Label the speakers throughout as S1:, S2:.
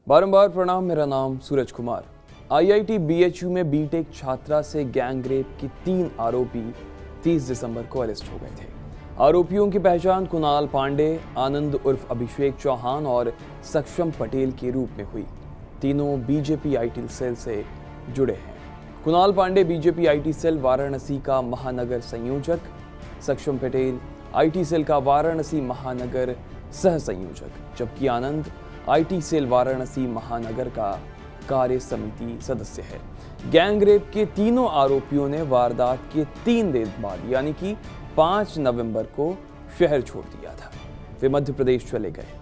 S1: बारंबार प्रणाम। मेरा नाम सूरज कुमार। आईआईटी बीएचयू में बीटेक छात्रा से गैंग रेप के 3 आरोपी 30 दिसंबर को अरेस्ट हो गए थे। आरोपियों की पहचान कुणाल पांडे, आनंद उर्फ अभिषेक चौहान और सक्षम पटेल के रूप में हुई। तीनों बीजेपी आईटी सेल से जुड़े हैं। Kunal Pandey BJP IT cell Varanasi का महानगर संयोजक, सक्षम पटेल आईटी सेल का वाराणसी महानगर सह संयोजक, जबकि आनंद आईटी सेल वाराणसी महानगर का कार्य समिति सदस्य है। गैंग रेप के तीनों आरोपियों ने वारदात के 3 दिन बाद यानी कि 5 नवंबर को शहर छोड़ दिया था। वे मध्य प्रदेश चले गए।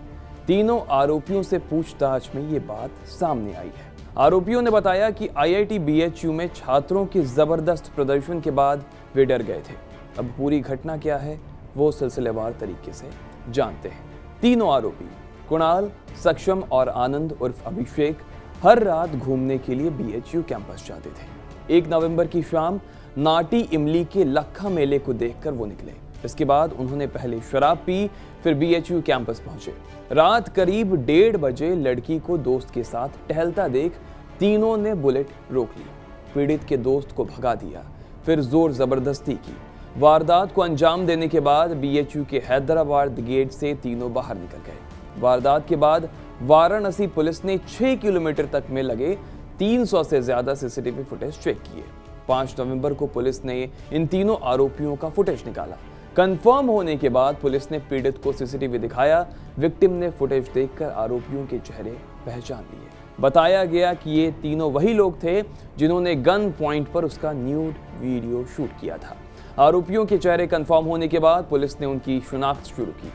S1: तीनों आरोपियों से पूछताछ में ये बात सामने आई है। आरोपियों ने बताया कि आईआईटी बीएचयू में छात्रों के जबरदस्त प्रदर्शन के बाद वे डर गए थे। अब पूरी घटना क्या है वो सिलसिलेवार तरीके से जानते हैं। तीनों आरोपी कुणाल, सक्षम और आनंद उर्फ अभिषेक हर रात घूमने के लिए बीएचयू कैंपस जाते थे। 1 नवंबर की शाम नाटी इमली के लखा मेले को देखकर वो निकले। इसके बाद उन्होंने पहले शराब पी, फिर बीएचयू कैंपस पहुंचे। रात करीब 1:30 बजे लड़की को दोस्त के साथ टहलता देख तीनों ने बुलेट रोक ली। पीड़ित के दोस्त को भगा दिया, फिर जोर जबरदस्ती की। वारदात को अंजाम देने के बाद बीएचयू के हैदराबाद गेट से तीनों बाहर निकल गए। वारदात के बाद वाराणसी पुलिस ने 6 किलोमीटर तक में लगे 300 से ज्यादा सीसीटीवी फुटेज चेक किए। 5 नवंबर को पुलिस ने इन तीनों आरोपियों का फुटेज निकाला। कंफर्म होने के बाद पुलिस ने पीड़ित को सीसीटीवी दिखाया। विक्टिम ने फुटेज देखकर आरोपियों के चेहरे पहचान लिए। बताया गया कि ये तीनों वही लोग थे जिन्होंने गन पॉइंट पर उसका न्यूड वीडियो शूट किया था। आरोपियों के चेहरे कंफर्म होने के बाद पुलिस ने उनकी शिनाख्त शुरू की।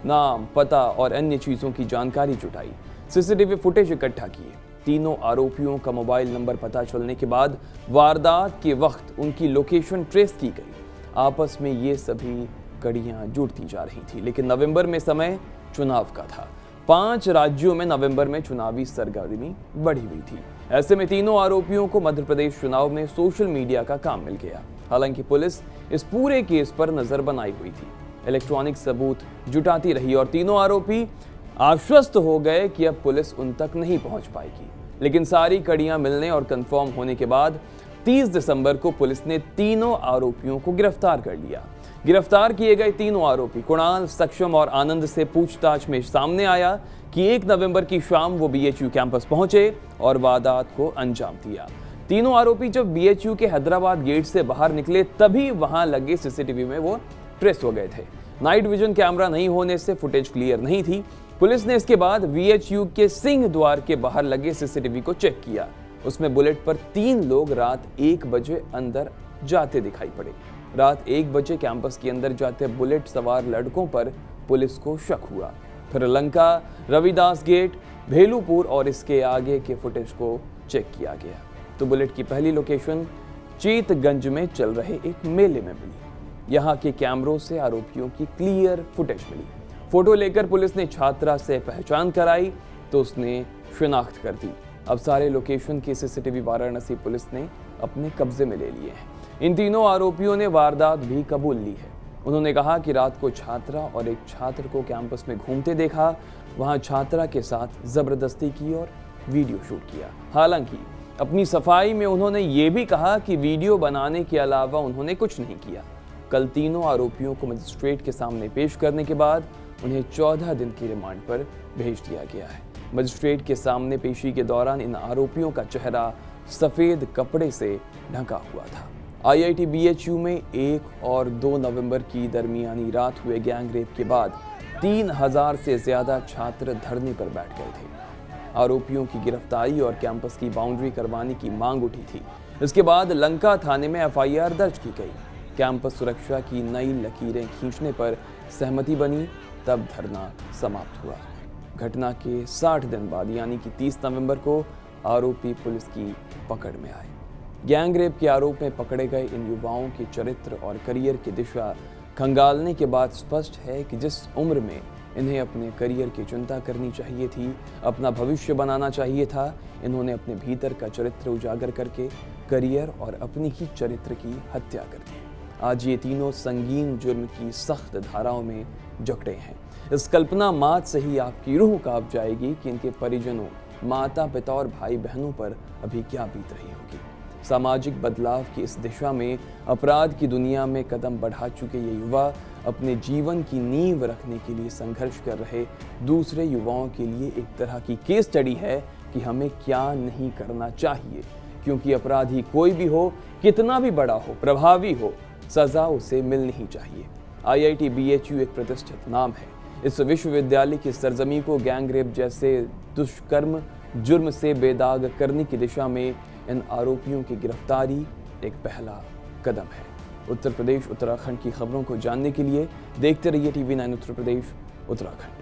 S1: नाम, पता और अन्य चीजों की जानकारी जुटाई। सीसीटीवी फुटेज इकट्ठा किए। तीनों आरोपियों का मोबाइल नंबर पता चलने के बाद वारदात के वक्त उनकी लोकेशन ट्रेस की गई। आपस में ये सभी कड़ियां जुड़ती जा रही थी। लेकिन नवंबर में समय चुनाव का था। 5 राज्यों में नवंबर में चुनावी सरगर्मी बढ़ी हुई थी। ऐसे में तीनों आरोपियों को मध्य प्रदेश चुनाव में सोशल मीडिया का काम मिल गया। हालांकि पुलिस इस पूरे केस पर नजर बनाई हुई थी, इलेक्ट्रॉनिक सबूत जुटाती रही और तीनों आरोपी आश्वस्त हो गए कि अब पुलिस उन तक नहीं पहुंच पाएगी। लेकिन सारी कड़ियां मिलने और कंफर्म होने के बाद 30 दिसंबर को पुलिस ने तीनों आरोपियों को गिरफ्तार कर लिया। गिरफ्तार किए गए तीनों आरोपी कुणाल, सक्षम और आनंद से पूछताछ में सामने आया कि 1 नवंबर की शाम वो बीएचयू कैंपस पहुंचे और वारदात को अंजाम दिया। तीनों आरोपी जब बीएचयू के हैदराबाद गेट से बाहर निकले तभी वहां लगे सीसीटीवी में वो ट्रेस हो गए थे। नाइट विजन कैमरा नहीं होने से फुटेज क्लियर नहीं थी। पुलिस ने इसके बाद बीएचयू के सिंह द्वार के बाहर लगे सीसीटीवी को चेक किया। उसमें बुलेट पर 3 लोग रात 1 बजे अंदर जाते दिखाई पड़े। रात 1 बजे कैंपस के अंदर जाते बुलेट सवार लड़कों पर पुलिस को शक हुआ। फिर लंका, रविदास गेट, भेलूपुर और इसके आगे के फुटेज को चेक किया गया तो बुलेट की पहली लोकेशन चीतगंज में चल रहे एक मेले में मिली। यहाँ के कैमरों से आरोपियों की क्लियर फुटेज मिली। फोटो लेकर पुलिस ने छात्रा से पहचान कराई तो उसने शिनाख्त कर दी। अब सारे लोकेशन के सीसीटीवी वाराणसी पुलिस ने अपने कब्जे में ले लिए हैं। इन तीनों आरोपियों ने वारदात भी कबूल ली है। उन्होंने कहा कि रात को छात्रा और एक छात्र को कैंपस में घूमते देखा, वहां छात्रा के साथ जबरदस्ती की और वीडियो शूट किया। हालांकि अपनी सफाई में उन्होंने ये भी कहा कि वीडियो बनाने के अलावा उन्होंने कुछ नहीं किया। कल तीनों आरोपियों को मजिस्ट्रेट के सामने पेश करने के बाद उन्हें 14 दिन की रिमांड पर भेज दिया गया है। मजिस्ट्रेट के सामने पेशी के दौरान इन आरोपियों का चेहरा सफेद कपड़े से ढका हुआ था। आईआईटी बीएचयू में 1 और 2 नवंबर की दरमियानी रात हुए गैंग रेप के बाद 3000 से ज्यादा छात्र धरने पर बैठ गए थे। आरोपियों की गिरफ्तारी और कैंपस की बाउंड्री करवाने की मांग उठी थी। इसके बाद लंका थाने में एफआईआर दर्ज की गई। कैंपस सुरक्षा की नई लकीरें खींचने पर सहमति बनी, तब धरना समाप्त हुआ। घटना के 60 दिन बाद यानी कि 30 नवंबर को आरोपी पुलिस की पकड़ में आए। गैंग रेप के आरोप में पकड़े गए इन युवाओं के चरित्र और करियर की दिशा खंगालने के बाद स्पष्ट है कि जिस उम्र में इन्हें अपने करियर की चिंता करनी चाहिए थी, अपना भविष्य बनाना चाहिए था, इन्होंने अपने भीतर का चरित्र उजागर करके करियर और अपनी ही चरित्र की हत्या कर दी। आज ये तीनों संगीन जुर्म की सख्त धाराओं में जकड़े हैं। इस कल्पना मात से ही आपकी रूह कांप जाएगी कि इनके परिजनों माता पिता और भाई बहनों पर अभी क्या बीत रही होगी। सामाजिक बदलाव की इस दिशा में अपराध की दुनिया में कदम बढ़ा चुके ये युवा अपने जीवन की नींव रखने के लिए संघर्ष कर रहे दूसरे युवाओं के लिए एक तरह की केस स्टडी है कि हमें क्या नहीं करना चाहिए, क्योंकि अपराधी कोई भी हो, कितना भी बड़ा हो, प्रभावी हो, सजा उसे मिलनी ही चाहिए। IIT BHU एक प्रतिष्ठित नाम है। इस विश्वविद्यालय की सरजमी को गैंगरेप जैसे दुष्कर्म जुर्म से बेदाग करने की दिशा में इन आरोपियों की गिरफ्तारी एक पहला कदम है। उत्तर प्रदेश उत्तराखंड की खबरों को जानने के लिए देखते रहिए TV9 उत्तर प्रदेश उत्तराखंड।